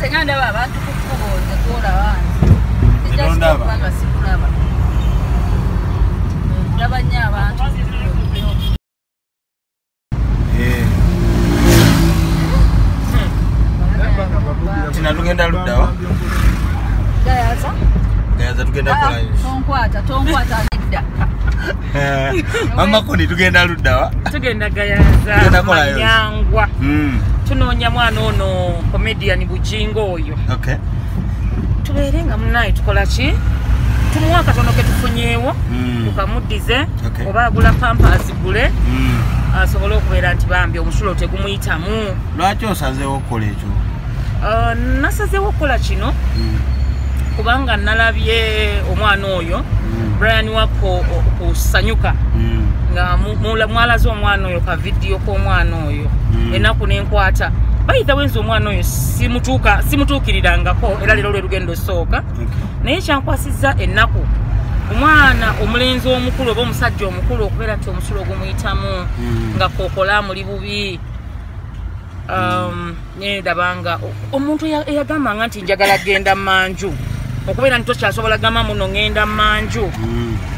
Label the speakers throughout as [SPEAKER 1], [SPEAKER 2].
[SPEAKER 1] Senganda baba tukukuboza tola wansi.
[SPEAKER 2] Ndaba.
[SPEAKER 1] Banga sikulaba. Ndabanya abantu.
[SPEAKER 2] Tina tugenda luddawa. Gayaza tugenda kola hiyo.
[SPEAKER 1] Tonkwata nidda.
[SPEAKER 2] Mama koni tugenda luddawa.
[SPEAKER 3] Tugenda Gayaza.
[SPEAKER 2] Tugenda kola hiyo.
[SPEAKER 3] Manyangwa. Tunoonya mwana ono comedian Bujingo oyo.
[SPEAKER 2] Okay.
[SPEAKER 3] Tuberenga munayi tukola ki? Tumuwa katono ke tufunyeewo. Tukamuddize. Oba agula pampers gule. Asobola okubeera nti bambi omusulo tegumuyitamu.
[SPEAKER 2] Lwaki osazeewo okukola ekyo?
[SPEAKER 3] Nasazeewo okukola kino kubanga nalabye omwana oyo Brian Wako kusanyuka nga mwalaze omwana oyo ka video k'omwana oyo ennaku nenkwata bayita wenzi omwana oyo simutuukirirangako era leero lwe lugendo sooka naye kyankwasizza ennaku omwana omulenzi omukulu oba omusajja omukulu okubeera nti omusulo ogumuyitamu nga kokola muli bubi nedabanga omuntu eyagambanga nti njagala genda manju okubeera nti tokyasobola gamba muno ngenda manju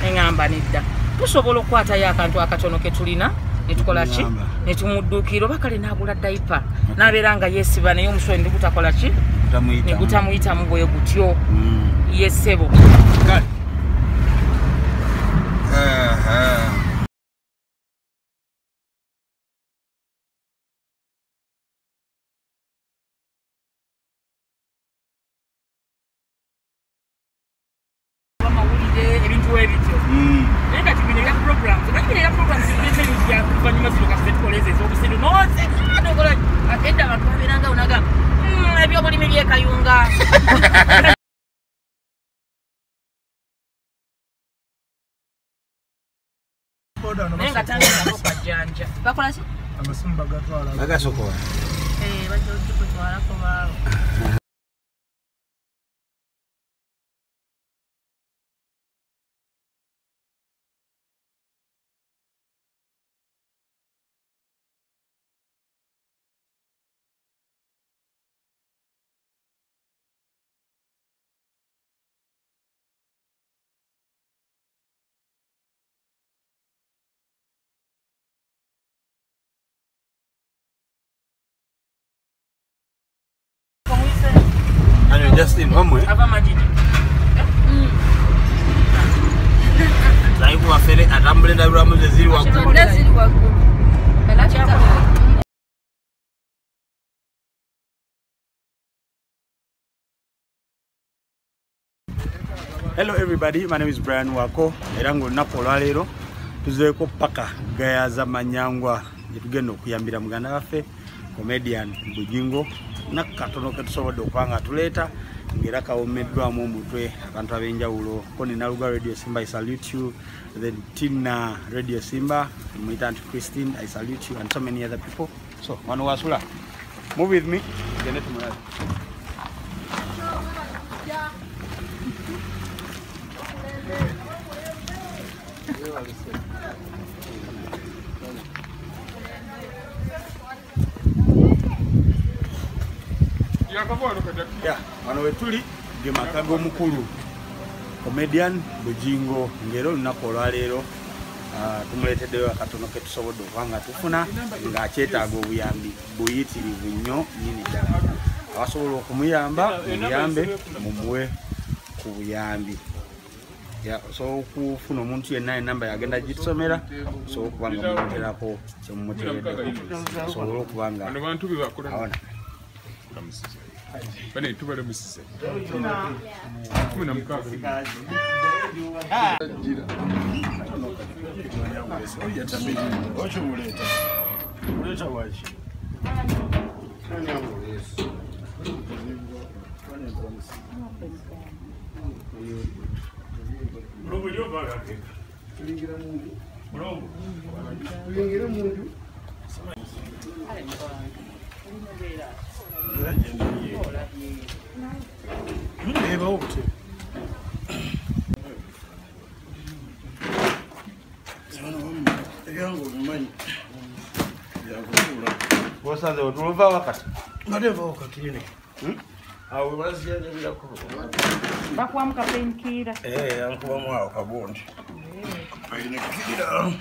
[SPEAKER 3] eŋŋamba nedda tusobola okukwatayo akantu akatono ke tulina netukola ki netumudduukira oba kale naagula dayipa nabeera nga yesiba naye omusulo ndigutakola ki negutamuyitamu bwe gutyo yesebo
[SPEAKER 2] Justin, vamos
[SPEAKER 3] ava majidi.
[SPEAKER 2] Sai kuwa fere atambule ndabira muze ziri wakulu.
[SPEAKER 1] Ziri wakulu.
[SPEAKER 2] Hello everybody, my name is Brian Wako. Erango napo lwalero tuzeeko paka Gayaza Manyangwa tugenda okuyambira muganda waffe comedian Bujingo nakatono ke tusobodde okwanga tuleeta ngera kawomeddwamu omutwe abantu ab'enjawulo koni Naluga Radio Simba, I salute you. Then Tina Radio Simba, Muitant Christine, I salute you, and so many other people. So Manu Wasula, move with me. Yeah, wano wetuli gemakago mukulu comedian Bujingo ngero lunaku olwaleero tumuleeteddeyo akatono ke tusobodde okubanga tufuna ng'akyetaaga obuyambi buyitirivu nnyo nnyini ddala abasobola okumuyamba muyambe mumuwe ku buyambi so okufuna omuntu yenna enamba yagenda gitusomera so okubanga mumuterako kyemumuteereddeko asobole okubanga awona
[SPEAKER 4] bane tubale musise kumina mukaga
[SPEAKER 2] Wasanze otuva wakati.
[SPEAKER 5] Madeva wakati yene. Awo baziyalira ko.
[SPEAKER 3] Bakwamuka penkira.
[SPEAKER 5] Yankuba mwa kabondi. Penkira.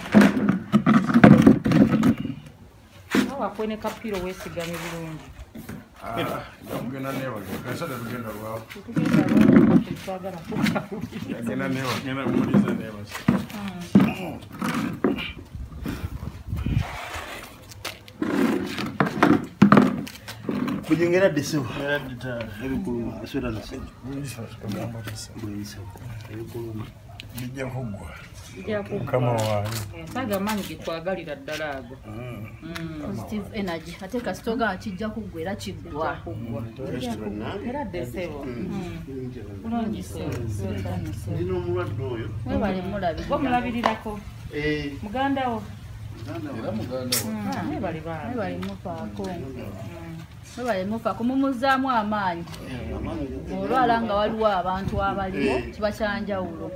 [SPEAKER 3] Awa kwene kapiro wesigame bulungi.
[SPEAKER 5] Yagenda newa. Kasada tugenda lwawo.
[SPEAKER 3] Tugenda lwawo twagala kuka.
[SPEAKER 5] Yagenda newa. Ngenda kumuliza newa.
[SPEAKER 2] Kujengera deso.
[SPEAKER 5] Era ditara.
[SPEAKER 2] Ebikuluma aswera nase.
[SPEAKER 5] Ebikuluma. Bijja kugwa.
[SPEAKER 3] Bijja kugwa.
[SPEAKER 5] Kama wali.
[SPEAKER 3] Saga manyi gitwagalira ddala ago.
[SPEAKER 1] Positive energy. Ate kasitoga kijja kuggwera kiggwa.
[SPEAKER 3] Era desebo. Bulungi sebo.
[SPEAKER 2] Ndino omulwadde oyo.
[SPEAKER 1] Mwebale mulabirira.
[SPEAKER 3] Gwe mulabirirako. Muganda wo.
[SPEAKER 5] Era muganda wo.
[SPEAKER 3] Mwebale baa.
[SPEAKER 1] Mwebale mufaako. Mwebale mufaako mumuzaamu amaanyi. Olwala nga waliwo abantu abaliwo kiba kyanjawulo.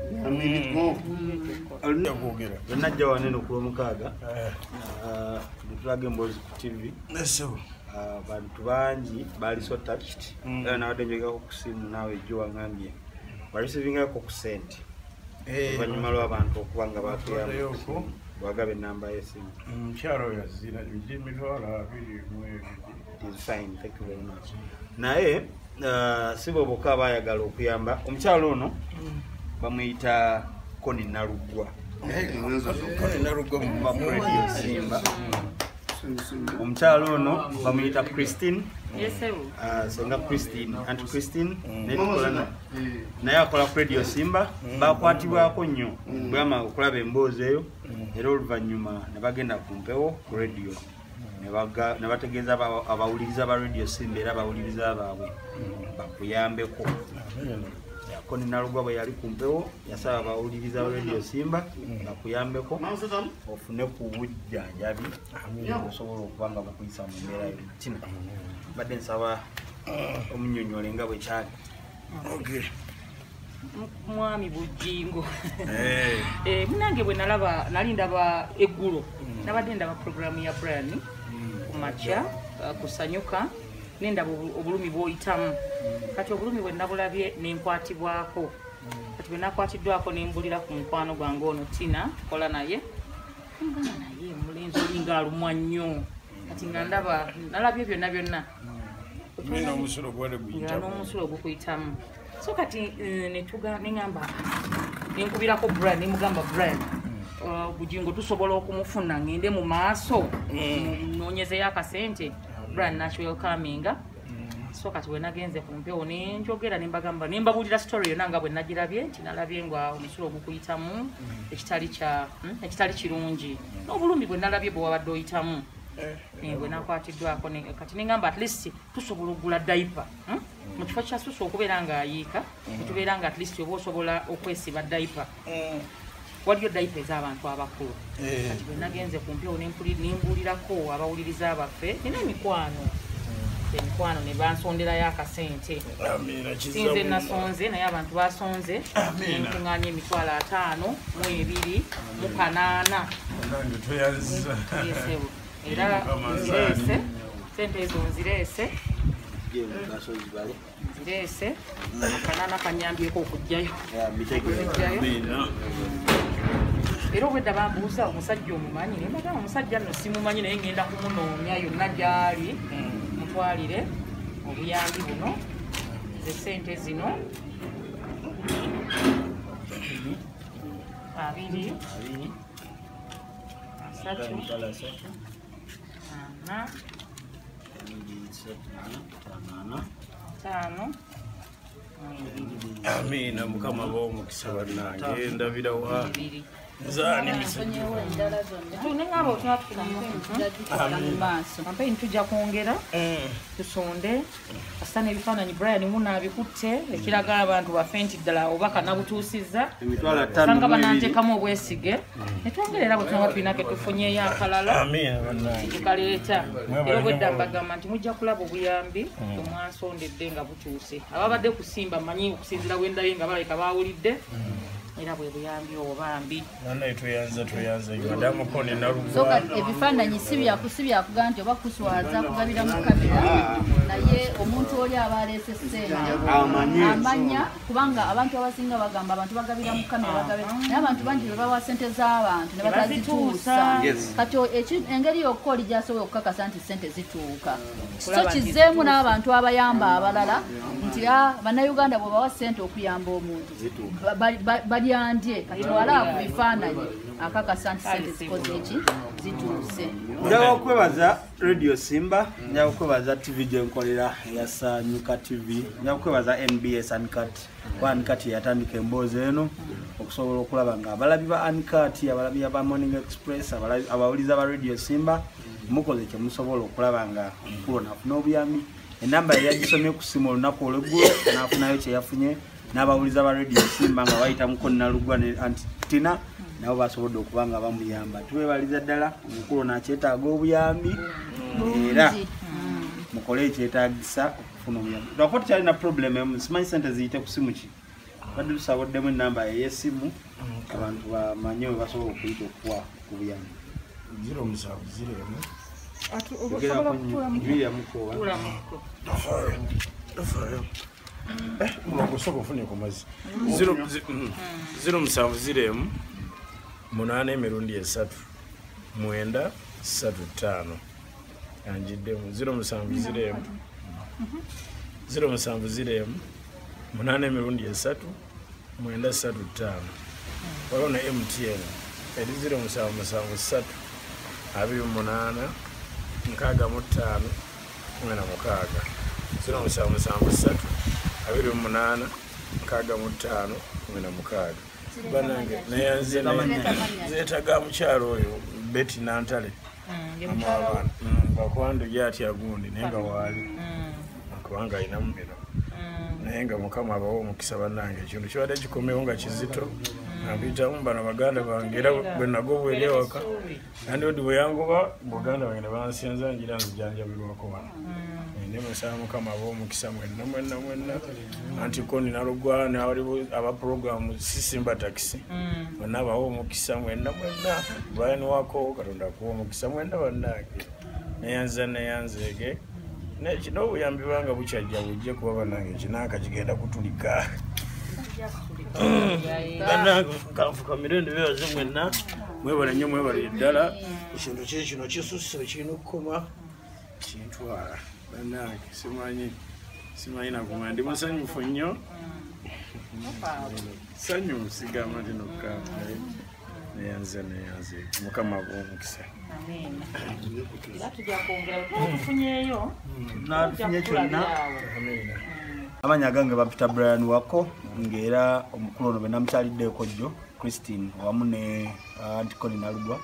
[SPEAKER 5] Alina kwogera.
[SPEAKER 2] Najja wanene ku Lwomukaaga. Tulage Mbozi ku TV.
[SPEAKER 5] Nesebo.
[SPEAKER 2] Abantu bangi bali so touched. Era nawadde njogako ku simu naawe jjo wangambye. Barisivingako ku sente. Oluvannyuma lw'abantu okuba nga bakuyamba. Wagabe enamba y'essimu.
[SPEAKER 5] Mukyalo yazira emitwalo 22.
[SPEAKER 2] It is fine, thank you very much. Naye sibo bokka abayagala okuyamba. Omukyalo ono bamuyita Koni Nalugwa.
[SPEAKER 5] Nalugwa mu
[SPEAKER 2] Radio Simba. Omukyalo ono bamuyita Christine.
[SPEAKER 3] Yesebu.
[SPEAKER 2] Senga Christine, Aunt Christine. Naye akola Radio Simba. Bakwatibwako nnyo bwama okulaba emboozi eyo. Era oluvannyuma ne bagenda ku mpewo ku radio. Ne bategeeza abawuliriza ba Radio Simba era abawuliriza baabwe bakuyambeko. Koni Nalugwa bwe yali ku mpewo yasaba abawuliriza ba Radio Simba bakuyambeko ofune ku bujjanjabi osobola okuba nga bukuyisa mu mbeera y'omutima. Badde nsaba omunnyonnyole nga bwe kyali.
[SPEAKER 3] Mwami Bujingo. Munange bwe nali ndaba eggulo nabadde ndaba programu ya Brian kumakya kusanyuka nendaba obulumi bw'oyitamu kati obulumi bwe nabulabye nenkwatibwako kati bwe nakwatiddwako nembulira ku mukwano gwange ono Tina kola naye mbona naye mulenzi olinga alumwa nnyo kati nga ndaba nalabye byonna byonna n'omusulo ogukuyitamu so kati neŋŋamba nenkubirako Brian nemugamba Brian Bujingo tusobola okumufuna ngende mu maaso nonyezeyo akasente Brian welcominga so kati bwe nagenze ku mpewo nenjogera nembagamba nembabulira story yonna nga bwe nagirabye nti nalabye nga omusulo ogukuyitamu ekitali kirungi n'obulumi bwe nalabye bwe wabadde oyitamu bwe nakwatiddwako kati neŋŋamba at least tusobola okugula diaper mu kifo kya susu okubeera ng'ayiika netubeera nga at least oba osobola okwesiba diaper waliyo diaper ez'abantu abakulu kati bwe nagenze ku mpewo nembuulirako abawuliriza abaffe nina emikwano ne bansonderayo akasente sinze nasonze naye abantu basonze nenkuŋŋaanya emitwalo 5,200 mu 8 era nzireese sente ezo nzireese akanana kanyambyeko okujjayo era obwedda bambuuza omusajja omumanyi nemagamba omusajja nno simumanyi naye ngenda kumunoonya yonna gyali mutwalire obuyambi buno ze sente zino 2
[SPEAKER 5] Amina mukama b'omukisa bannange ndabira wa nzaani
[SPEAKER 3] campaign tujja kwongera tusonde kasita n'ebifaananyi Brian munaabikutte ekiraga abantu bafenti ddala oba kanabutuusizza sanga bananteekamu obwesige netwongera era bwe tunaba tulina ke tufunyeyo akalala tukaleeta era obwedda mbagamba nti mujja kulaba obuyambi omwansondedde nga butuuse ababadde kusimba manyi okusinzira bwendabye nga balabika bawulidde era bwe buyambi obambi
[SPEAKER 5] nanaye tweyanza madamu kone nalugwa
[SPEAKER 1] so ebifaananyi si byakuga nti oba kuswaza kugabira mu kamera naye omuntu oli aba aleese ssente amanya kubanga abantu abasinga bagamba abantu bagabira mu kamera naye abantu bangi bwe bawa ssente z'abantu ne batazituusa kati engeri yokka oli gyasobola okukakasa nti ssente zituuka so kizeemu n'abantu abayamba abalala nti bannayuganda bwe bawa ssente okuyamba omuntu balyandye kati wala ku bifaananyi akakasa nti ssente zikoze eki zituuse.
[SPEAKER 2] Njaga okwebaza Radio Simba, njaga okwebaza TV gyenkolera yasa Nyuka TV, njaga okwebaza NBS Uncut Uncut yatandika emboozi eno okusobola okulaba nga abalabi ba Uncut, abalabi ba Morning Express, abawuliza ba Radio Simba mukoze kye musobola okulaba nga omukulu n'afuna obuyambi. Enamba yagisomye ku simu olunaku olw'eggulo n'afunayo kye yafunye n'abawuliza ba Radio Simba nga bayita muko Nalugwa ne Antina nabo basobodde okuba nga bamuyamba. Tubebaliza ddala omukulu n'akyetaaga obuyambi era mukole ekyetaagisa okufuna obuyambi. Lwako tukyalina problem emu, simanyi ssente ziyite ku simu ki badde tusaboddemu enamba ey'essimu abantu bamanye we basobola okuyita okuwa obuyambi.
[SPEAKER 5] 070 Walona MTN eri 077 abiri munana nkaga mutano mwana mukaga 077 abiri munana nkaga mutano mwana mukaga banange nayanze zetaga mukyalo oyo Betty Nantale amabana bakwando yati agundi nenga wali akubanga ina mbino nenga mukama abawo mukisa banange ekintu kyabadde kikomewo nga kizito nabita mbana baganda bangira bwe nago elewaka kandi odi byangoba buganda bagenda bansenza njira nzijanja bilwako bana ne musala mukama abawo mukisa mwenna anti koni nalugwa ne aba program Simba taxi bana abawo mukisa mwenna Brian wako katonda ko mukisa mwenna banange nayanzege nekino obuyambi banga bukyajja bujje kuba banange kinaka kigenda kutulika banange kafuka mirende bebaze mwenna mwebala nnyo mwebala ddala ekintu kino kisusse kirina okukoma kintwala banange simanyi nakuma ndi musanyufu nnyo sanyu sigama tinokka nayanze mukama bwomukisa
[SPEAKER 2] natufunye kyonna. Amanya gange bapita Brian Wako ngera omukulu ono benamukyaliddeko jjo Christine wamu ne Antikoni Nalugwa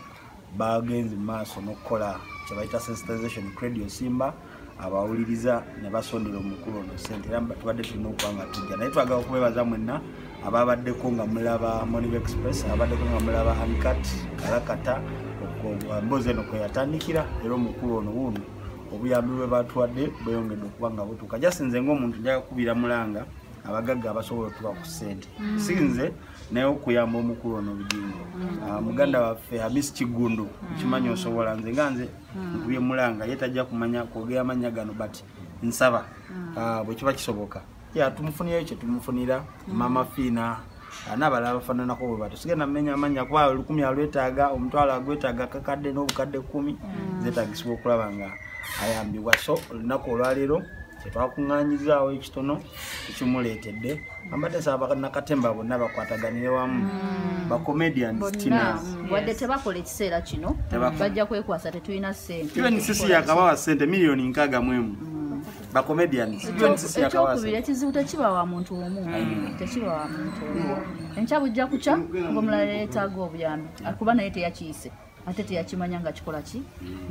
[SPEAKER 2] bagenze maaso n'okukola kye bayita sensitization Radio Simba abawuliriza ne basondera omukulu ono ssente era tubadde tulina okuba nga tujja naye twagala okubebaza mwenna ababaddeko nga mulaba Morning Express abaddeko nga mulaba Uncut Kalakata mbozi eno kwe yatandikira era omukulu ono wuno obuyambi bwe batuwadde bweyongedde okuba nga butuuka jasinze ng'omuntu njaga kubira mulanga abagagga abasobola otuba ku ssente sinze naye okuyamba omukulu ono bugingo muganda waffe Hamisi Kigundu kimanyi osobola nze nkubye mulanga ye tajja kumanya kwogera amannya gano but nsaba bwe kiba kisoboka tumufunirayo kye tumufunira Mama Fina n'abalala bafaananako bwe bato sigenda mmenya amannya kuba 10 alwetaaga omutwalo agwetaaga kakadde n'obukadde 10 zeetaagisibwa okulaba nga ayambibwa. So olunaku olwaleero kyetwakuŋŋaanyizaawo ekitono ekimuleetedde ambadde saba nakatemba bonna bakwataganire wamu bacomedians tina
[SPEAKER 1] wadde tebakola ekiseera kino bajja kwekwasa tetulina ssente
[SPEAKER 2] even sisi yakabawa ssente miliyoni 61 bacomedians
[SPEAKER 1] ekyokubiri ekizibu tekiba wa muntu omu tekiba wa muntu omu enkya bujja kuca ng'omulala yeetaaga obuyambi akuba naye teyakiyise ate teyakimanya nga kikola ki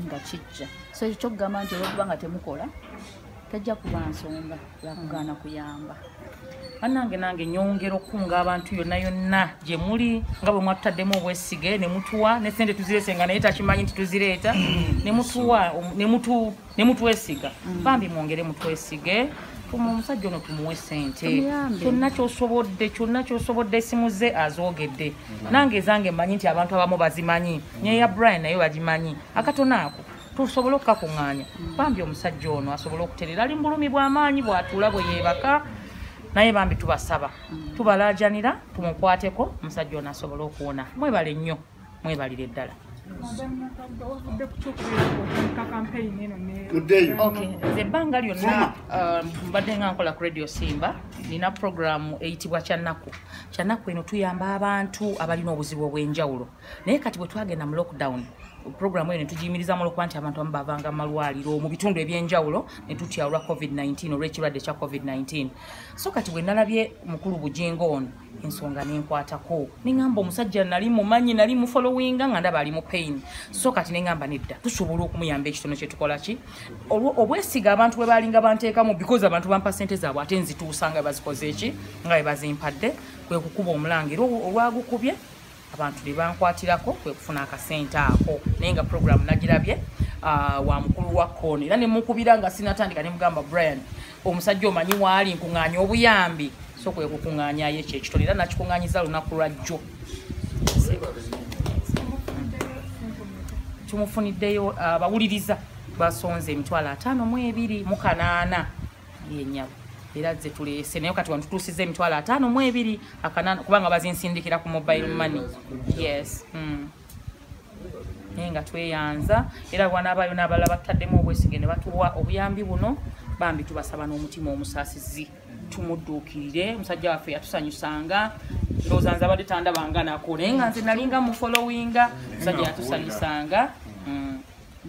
[SPEAKER 1] nga kijja so ekyo kyokugamba nti olwokuba nga temukola tajja kuba nsonga yakugaana kuyamba.
[SPEAKER 3] Nange nyongera okunga abantu yonna gye muli nga bwe mwatutaddemu obwesige ne mutuwa ne ssente tuzireesenga naye takimanyi nti tuzireeta ne mutuwa ne mutwesiga bambi mwongere mutwesige omusajja ono tumuwe ssente kyonna kyosobodde esimu ze azoogedde nange ezange mmanyi nti abantu abamu bazimanyi nyeya Brian naye bagimanyi akatono ako tusobole okukakuŋŋaanya bambi omusajja ono asobole okuterera ali mu bulumi bw'amaanyi bw'atuula bwe yeebaka naye bambi tubasaba tubalaajanira tumukwateko omusajja ono asobole okuwona mwebale nnyo mwebalire ddala ebbanga lyonna mbadde nga nkola ku Radio Simba nina programu eyitibwa Kyannaku eno tuyamba abantu abalina obuzibu obw'enjawulo naye kati bwe twagenda mu lockdown programu eno tugiyimiriza mu lwokuba nti abantu abamu bavanga mu malwaliro mu bitundu eby'enjawulo ne tutya olwa COVID-19 olw'ekirwadde kya COVID-19 so kati bwe nalabye mukulu Bujingo ono ensonga nenkwatako neŋŋamba omusajja nali mumanyi nali mu followinga nga ndaba ali mu pain so kati neŋŋamba nedda tusobola okumuyamba ekitono kye tukola ki obwesiga abantu bwe balinga banteekamu because abantu bampa ssente zaabwe ate nzituusa nga bazikoze eki nga bwe bazimpadde kwe kukuba omulangiro olwagukubye abantu ne bankwatirako kwe kufuna akasente ako naye nga programu nagirabye wa mukulu wa Koni era ne mukubira nga sinatandika ne mugamba Brian omusajja omanyi waali nkuŋŋaanya obuyambi so kwe kukuŋŋaanyayo ekyo ekitono era nakikuŋŋaanyiza lunaku lwajjo tumufuniddeyo abawuliriza basonze $52,800 yennyabo era ze tuleese naye kati wantutuusiza $52,800 kubanga bazinsindikira ku mobile money yes naye nga tweyanza era wanaabayo n'abalala bataddemu obwesige ne batuwa obuyambi buno bambi tubasaba n'omutima omusaasizi tumudduukirire omusajja waffe yatusanyusanga ndowooza nze abadde tandabanga nako naye nga nze nalinga mu followinga omusajja yatusanyusanga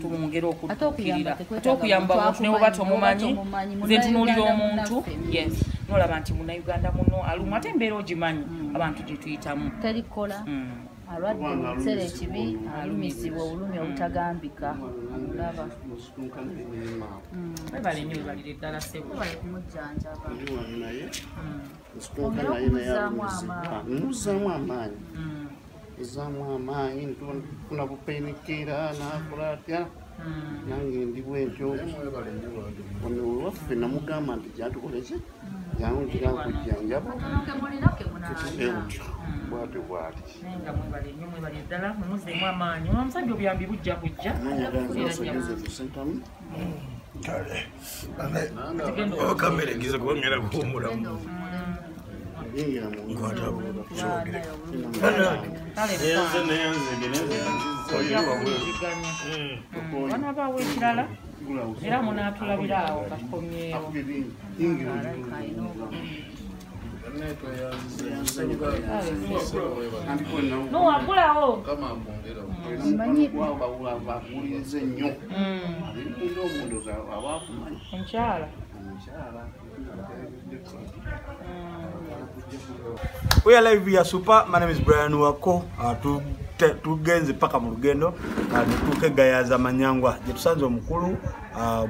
[SPEAKER 3] tumwongera okuddukirira ate okuyamba omuntu ne bwoba tomumanyi nze ntunuulira omuntu yes nolaba nti munnayuganda muno alumu ate embeera ogimanyi abantu gye tuyitamu
[SPEAKER 1] terikola alwadde ekiseera ekibi alumizibwa obulumi obutagambika olaba
[SPEAKER 3] webale nnyo webalire ddala sebo
[SPEAKER 1] webale kumujjanjaba
[SPEAKER 6] muzaamu amaanyi ezaamu amaanyi ntufuna bupainikira nakola atya nange ndi bwentyo ono waffe namugamba nti gyatukoleki yangira nkujjanjaba bwatyo bwati
[SPEAKER 3] nenga mwebale nnyo mwebale ddala mumuzeemu amaanyi omusajja obuyambi bujja kujja
[SPEAKER 6] sentamu
[SPEAKER 5] kamere giza kubongera kuhumulamu
[SPEAKER 3] wanabaawo ekirala era munaatulabira awo katukomyewo nowagulawo
[SPEAKER 6] bakulize nnyo omuntu abakumanyi
[SPEAKER 3] enkyala
[SPEAKER 2] We are live via Super. My name is Brian Wako. Tugenze paka mu lugendo tukegayaza manyangwa gye tusanze omukulu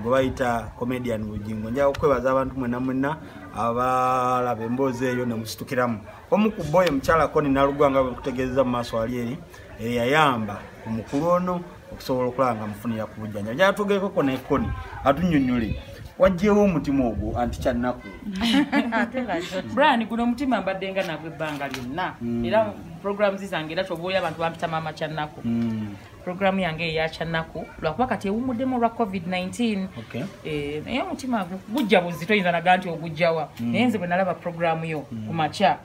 [SPEAKER 2] gwe bayita comedian Bujingo. Nja okwebaza abantu mwenna abalaba emboozi eyo ne musitukiramu omu ku boy mukyala Koni nalugwanga kutegeeza mu maaso ali eri yayamba omukulu ono okusobola okulanga mufunira ku bujjanja. Nja tugeko Koni atunnyonnyole wajjewo omutima ogwo anti Kyannaku.
[SPEAKER 3] Brian guno mutima mbadde nga nagwe ebbanga lyonna era programs zange era toboolya abantu bampita maama Kyannaku. Programu yange eya Kyannaku lwakuba kati ewumuddemu olwa COVID-19 naye omutima gujja buzito oyinza naga nti ogujjawa naye nze bwe nalaba programu yo ku makya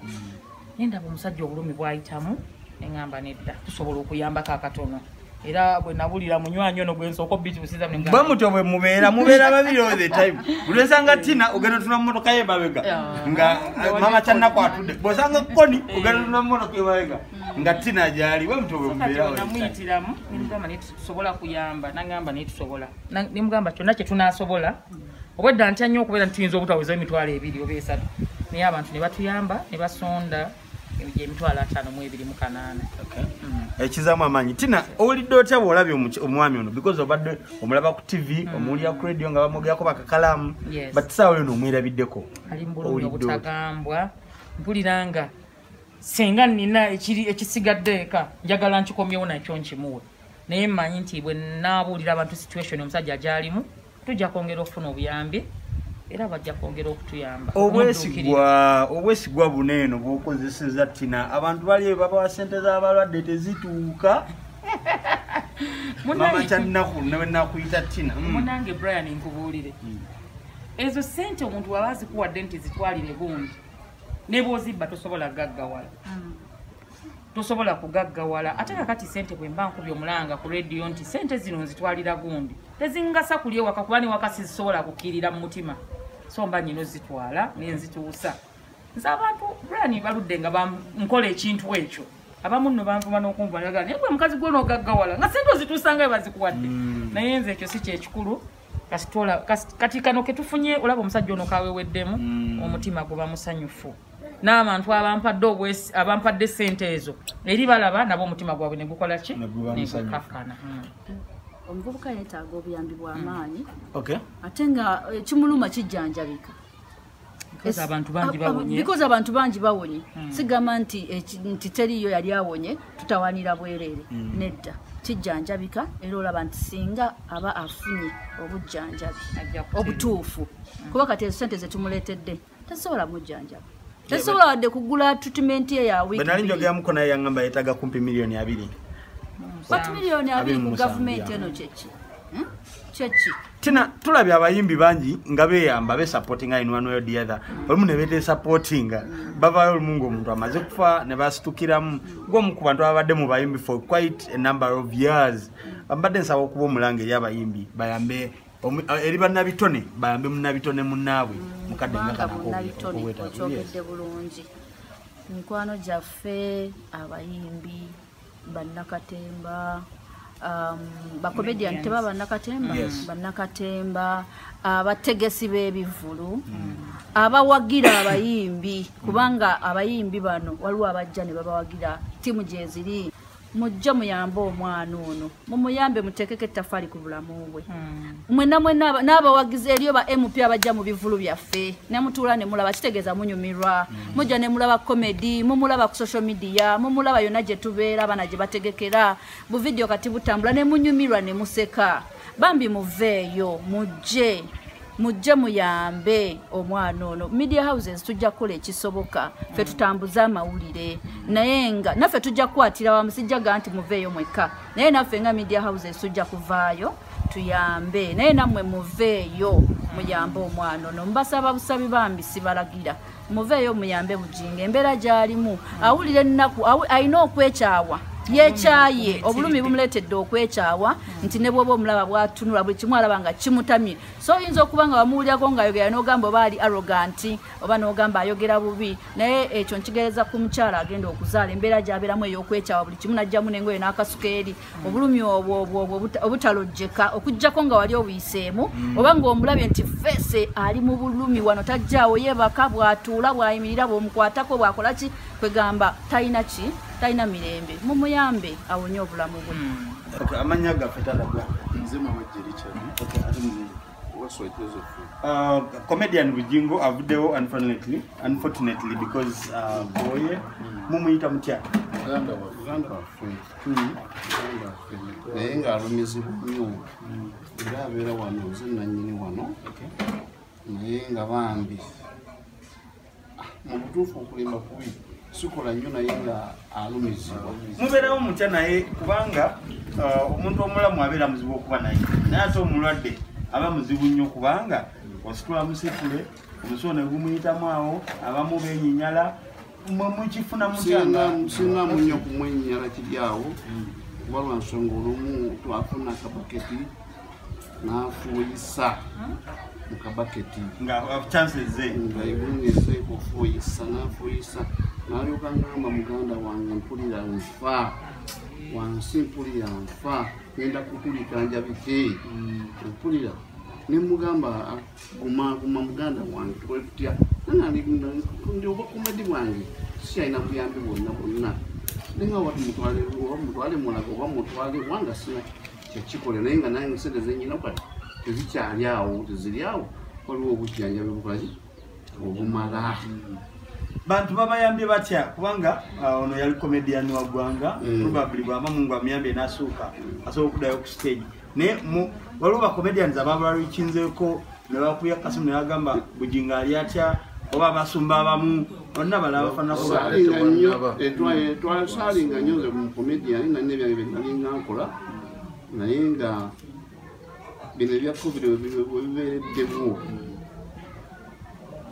[SPEAKER 3] nendaba omusajja obulumi bwayitamu neŋŋamba nedda tusobola okuyambako akatono era bwe nabulira munywanyi ono gwensooka obituusiza
[SPEAKER 2] bamutyo bwe mubeera babiri all the time bulesanga Tina ogenda tuna mmotoka yebabega nga maama Kyannaku atudde bwosanga Koni ogenda tuna mmotoka yebabega nga Tina gyali bamutyo bwe mubeera
[SPEAKER 3] namuyitiramu nimugamba netusobola kuyamba nangamba netusobola nimugamba kyonna kye tunaasobola obwedda ntya nnyo okubeera ntuyinza obutaweza $2,200 oba 3 naye abantu ne batuyamba ne basonda $52,800.
[SPEAKER 2] Ekizaamu amaanyi. Tina owulidde otya bw'olabye omwami ono because obadde omulaba ku TV omuwulira ku radio nga bamugerako bakakalamu but saawa eno omwerabiddeko
[SPEAKER 3] ali mu bulumi obutagambwa mpulira nga senga nina ekisigadde eka njagala nkikomyewo nakyo nkimuwe naye mmanyi nti bwe naabuulira abantu situation omusajja agyalimu tujja kwongera okufuna obuyambi era bajja kwongera okutuyamba.
[SPEAKER 2] Obwesigwa buneeno bw'okozeseza Tina, abantu bali babawa ssente z'abalwadde tezituuka. Mama kyannaku nakuyita Tina.
[SPEAKER 3] Munange Brian nkubuulire. Ezo ssente omuntu waba azikuwadde nti zitwalire gundi ne bw'ozibba tosobola gaggawala. Tosobola kugaggawala. Ate kakati ssente bwe mba nkubye omulanga ku radio nti ssente zino nzitwalira gundi tezingasa kulya waka kuba ne waka sizisobola kukkirira mu mutima. So mba nyino zitwala nenzituusa. Nze abantu Brian baludde nga nkola ekintu ekyo. Abamu nno banvuma n'okumva naga naye gwe mukazi gwe n'ogaggawala nga ssente ozituusa nga bazikuwadde. Naye nze ekyo si kyekikulu. Kati kano ketufunye olaba omusajja ono kaweweddemu omutima guba musanyufu. N'abantu abampadde ssente ezo eri balaba nabo omutima gwabwe ne gukola ki? Ne gukakkana.
[SPEAKER 1] Omuvubuka yeetaaga obuyambi bw'amaanyi.
[SPEAKER 2] Ate
[SPEAKER 1] nga kimuluma kijjanjabika.
[SPEAKER 3] Because abantu bangi bawonye. Sigamba nti teriyo yali awonye tutawanira bwereere. Nedda. Kijjanjabika era olaba nti singa aba afunye obujjanjabi obutuufu. Kuba kati ezo ssente ze tumuleetedde tasobola mujjanjaba. Tasobola wadde kugula treatment ye ya wiki.
[SPEAKER 2] Benali njogeamuko naye yangamba yeetaaga kumpi milioni 2.
[SPEAKER 1] What milioni 2 mu government eno chechi? Chechi.
[SPEAKER 2] Tina tulabye abayimbi bangi nga beeyamba be supporting in one way or the other. Olumu ne bete supporting bavayo olumungu omuntu amaze kufa ne basitukiramu ng'omu ku bantu abadde mu bayimbi for quite a number of years. Mbadde nsaba okuba omulanga eri abayimbi bayambe eri bannabitone bayambe munnabitone munnaabwe mukadde nga kana
[SPEAKER 1] okyogedde bulungi. Mikwano gyaffe abayimbi bannakatemba bakomedian teba bannakatemba bannakatemba abategesi b'ebivulu abawagira abayimbi kubanga abayimbi bano waliwo abajja ne babawagira timu gye ziri mujja muyambe omwana ono mumuyambe muteekeko ettaffaali ku bulamu bwe mwenna n'abawagizi eriyo ba MP abajja mu bivulu byaffe ne mutuula ne mulaba kitegeeza munyumirwa mujja ne mulaba comedy mumulaba ku social media mumulaba yonna gye tubeera abana gye bategekera bu video kati butambula ne munyumirwa ne museka bambi muveeyo mujje muyambe omwana ono. Media houses tujja kukola ekisoboka ffe tutambuza amawulire naye nga naffe tujja kukwatira wamusijjaga nti muveeyo mwekka naye naffe nga media houses tujja kuvaayo tuyambe naye nammwe muveeyo muyambe omwana ono. Mbasaba busabi bambi sibalagira muveeyo muyambe bujinga embeera gy'alimu awulire ennaku alina okwekyawa yekyaye obulumi bumuleetedde okwekyawa nti ne bwoba omulaba bwatunula buli kimu alaba nga kimutamye so oyinza okuba nga bamuwulirako ng'ayogera n'ogamba oba ali arrogant oba n'ogamba ayogera bubi naye ekyo nkigereza ku mukyala agenda okuzaala embeera gy'abeeramu ey'okwekyawa buli kimu n'ajjamu n'engoye n'akasukeeri obulumi obwo obutalojjeka okuggyako nga wali obuyiseemu oba ng'omulabye nti feese ali mu bulumi wano tajjaawo yeebaka bw'atuula bw'ayimirira bw'omukwatako bw'akola ki kwegamba talina ki talina mirembe mumuyambe awonye obulamu bwe.
[SPEAKER 2] Amanya gaffe talagwa
[SPEAKER 6] nzema wajjericha
[SPEAKER 2] comedian Bujingo avuddewo unfortunately because boye mumuyita mutya
[SPEAKER 6] uganda waffe naye ng'alumizibwa nnyo era abeera wano nze nannyini wano naye nga bambi mu butuufu okulimba kubi sikola nnyo naye nga alumizibwa.
[SPEAKER 2] Mubeerawo mutya naye kubanga omuntu omulamu abeera muzibu okuba naye ate omulwadde aba muzibu nnyo kubanga ositula musitule omusono ne gumuyitamu awo abamu beenyinyala mukifuna
[SPEAKER 6] singa munnyo kumwenyinyala kiri awo kuba lwa nsonga olumu twafuna akabaketi n'afuuyisa mu kabaketi
[SPEAKER 2] nga chances ze
[SPEAKER 6] nga ebungeze okufuuyisa n'afuuyisa n'alyoka ngamba muganda wange mpulira nfa wansi mpulira nfa ngenda kutulika njabike mpulira ne mugamba guma muganda wange tukole tutya ndi oba kumedi bwange si alina buyambi bwonna nenga wati mutwale mulaga oba mutwale wanga sina kyekikole naye nga nange sente zenyina kati tezikyali awo teziri awo waliwo obujjanjabi bukolaki obumala.
[SPEAKER 2] Bantu babayambye batya kubanga ono yali comedian wa ggwanga probably bw'ama mungu amuyambye n'asuuka asobola okuddayo ku stage naye waliwo ba comedians ababa bakinzeeko ne bakuya Kasimu ne bagamba Bujinga ali atya oba abasumba abamu bonna balaba bafana
[SPEAKER 6] twasalinga nnyo nze mu comedian nanne ebyange bye nalinga nkola naye nga bino ebya covid webibeereddemu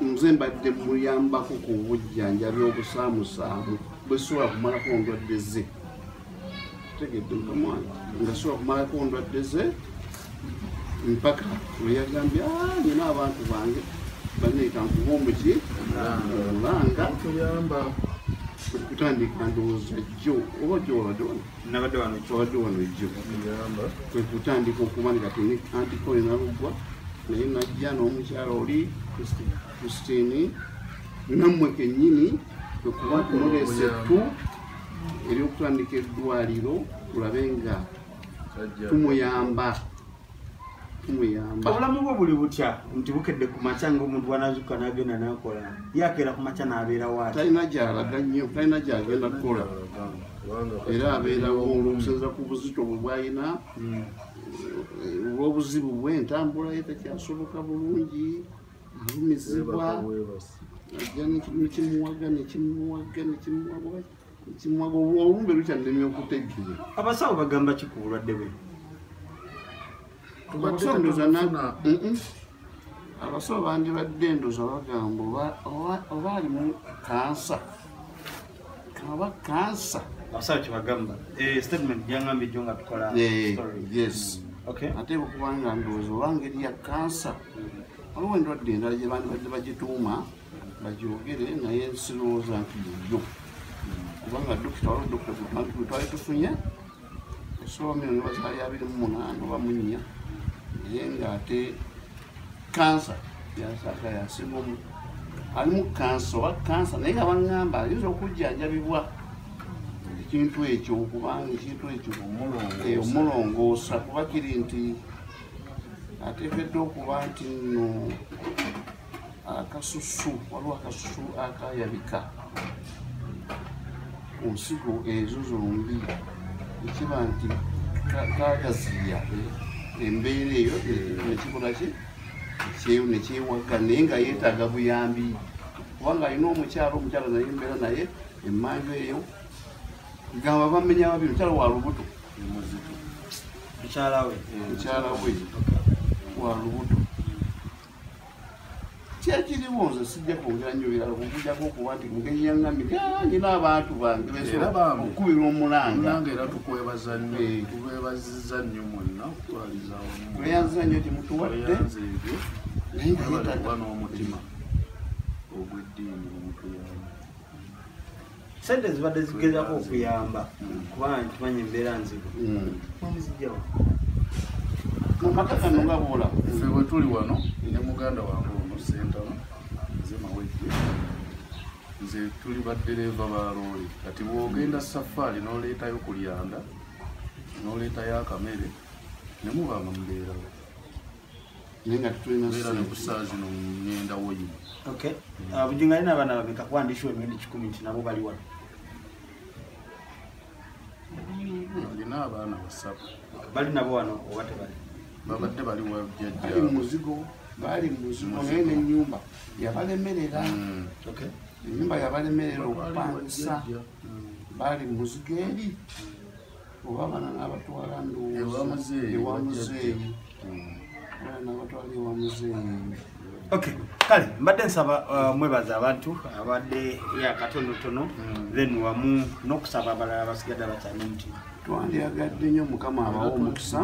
[SPEAKER 6] nze mbadde muyambako ku bujjanjabi obusaamusaamu bwesobola kumalako ndwadde ze tegedde mukamwana nga sobola kumalako ndwadde ze mpaka weyagambye nina abantu bange baneeka nkuba omuki omulanga kutandika ndowooza jjo oba gyobadde wano jjo kwe kutandika okuba nga tini antikole naluggwa naye najja n'omukyala oli Christine nammwe kennyini kwekuba tunoleese ettu eryokutandika eddwaliro tulabe nga tumuyamba
[SPEAKER 2] obulamu bwe buli butya nti bukedde ku makya ng'omuntu bwanazuka n'agenda n'akola yakeera ku makya n'abeera waati
[SPEAKER 6] talina gyalaga nnyo talina gyagenda kukola era abeerawo okusinziira ku buzito bwe bwalina olw'obuzibu bwe entambula ye takyasoboka bulungi alumizibwa ajja nekimuwaga olumbe lukyannemye okutegeera
[SPEAKER 2] abasawo bagamba ki ku bulwadde bwe
[SPEAKER 6] abasawo bandibadde ndoza bagamba oba alimu kansa kaba kansa
[SPEAKER 2] abasawo kyebagamba statement gyangambye jjo nga tukola
[SPEAKER 6] yes ate bwekubanga ndowooza oba ngeri ya kansa waliwo endwadde endala gye bandibadde bagituuma bagyogere naye sirowooza nti yo kubanga dokita waliwo dokita gwe twali tufunye esoba milioni bazaali 28 oba 4 naye ng'ate kansa yasaka yasinga alimu kansa oba kansa naye nga baŋŋamba ayinza okujjanjabibwa ekintu ekyo kubanga ekintu ekyo omulongoosa kuba kiri nti ateekeddwa okuba nti nno akasusu waliwo akasusu akayabika ku nsigo ezo zombi ekiba nti kagaziya embeera eyo nekikola ki nekyewaga naye nga yeetaaga buyambi kubanga alina omukyala naye embeera naye emmanju eyo gamba bamenya babiri mukyala wa lubuto mukyala we wa lubuto kyekiriwo nze sijja kwongera nnyo birala okujjako okuba nti mugenyi yaŋŋambi nyina abantu bange okubira omulanga
[SPEAKER 4] era tukwebaza nnyo tubeebazizza nnyo mwenna okutwaliza
[SPEAKER 6] tweyanziza nnyo timutuwadde naye nga
[SPEAKER 4] yeetaaga n'omutima ogw'eddiini omutuyamba
[SPEAKER 2] sente zibadde zigezako okuyamba kubanga nkimanyi embeera nzibu omuzijjawo
[SPEAKER 6] amaka kano nga bwola
[SPEAKER 4] ffe bwe tuli wano ne muganda wange ono sentano nze mawejje nze tuli baddereeva ba loole kati bw'ogenda safaari n'oleetayo ku lyanda n'oleetayo akamere ne mubanga mubeerawo
[SPEAKER 6] naye nga tetulina
[SPEAKER 4] beera ne ku saa zino ngenda woyima
[SPEAKER 2] Bujinga alina abaana babeka kuwandishiwa emyezi 10 nti nabo bali wano
[SPEAKER 4] alina abaana 7
[SPEAKER 2] bali nabo wano oba tebali
[SPEAKER 4] babadde bali wajjajja
[SPEAKER 6] bali muzigo naye n'ennyumba yabalemerera ennyumba yabalemerera okupangisa bali muzigo eri oba abaana n'abatwala ewamuzeeyi n'abatwala ewamuzeeyi
[SPEAKER 2] kale mbadde nsaba mwebaza abantu abadde yakatonotono then wamu n'okusaba abalala abasigadde abakyali omutima
[SPEAKER 6] twandiyagadde nnyo mukama abawo omukisa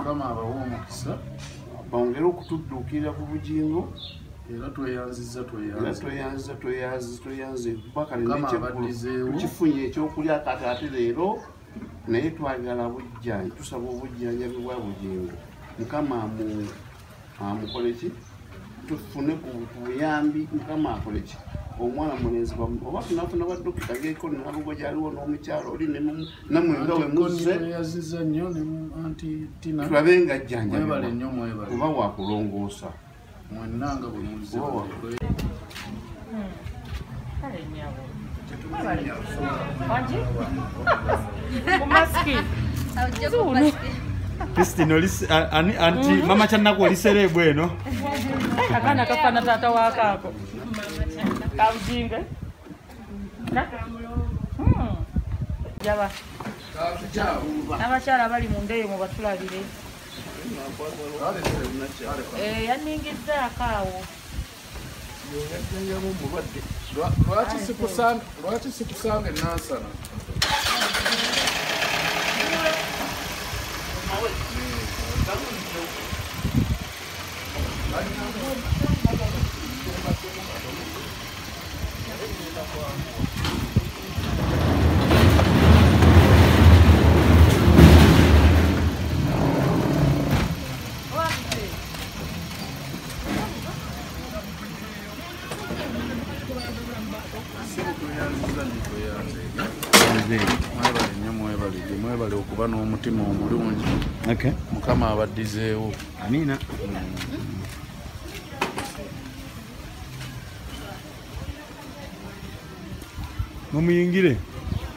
[SPEAKER 6] bongere okutudduukirira ku bugingo
[SPEAKER 4] era tweyanziza
[SPEAKER 6] tukifunye ekyokulya kati ate leero naye twagala bujjanjabi tusaba obujjanjabi bwa bugingo mukama amukoleki tufune ku buyambi mukama akoleki omwana mulenzi oba tunafuna badokita ngeko nalugwa gyaliwo n'omukyalo oli namwe nga we muzze tulabe nga jjanjabi oba wakulongoosa
[SPEAKER 4] mwenanga bwe muzze
[SPEAKER 2] Christine, anti mama chanako liserebwe no.
[SPEAKER 3] Akana kafana tata wakako. Kamjinga. Jaba. Abakyala bali mu ndeyo mu batulabire. Yaningidde akaawo.
[SPEAKER 4] Lwaki sikusanga enansana? Mwebale okuba n'omutima omulungi. Mukama abaddizeewo.
[SPEAKER 2] Amiina. Mumuyingire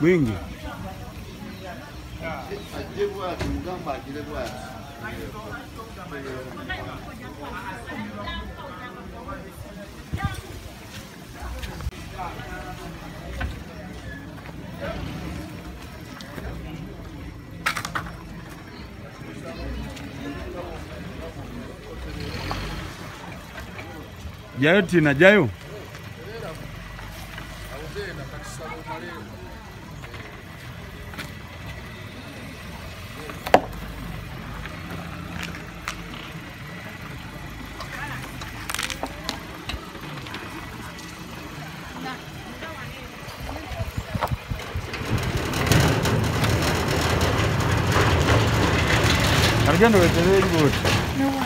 [SPEAKER 2] bwingi.
[SPEAKER 6] Ajje bwati mugamba agire bwati.
[SPEAKER 2] Jayo Tina, jayo. Argando, vete de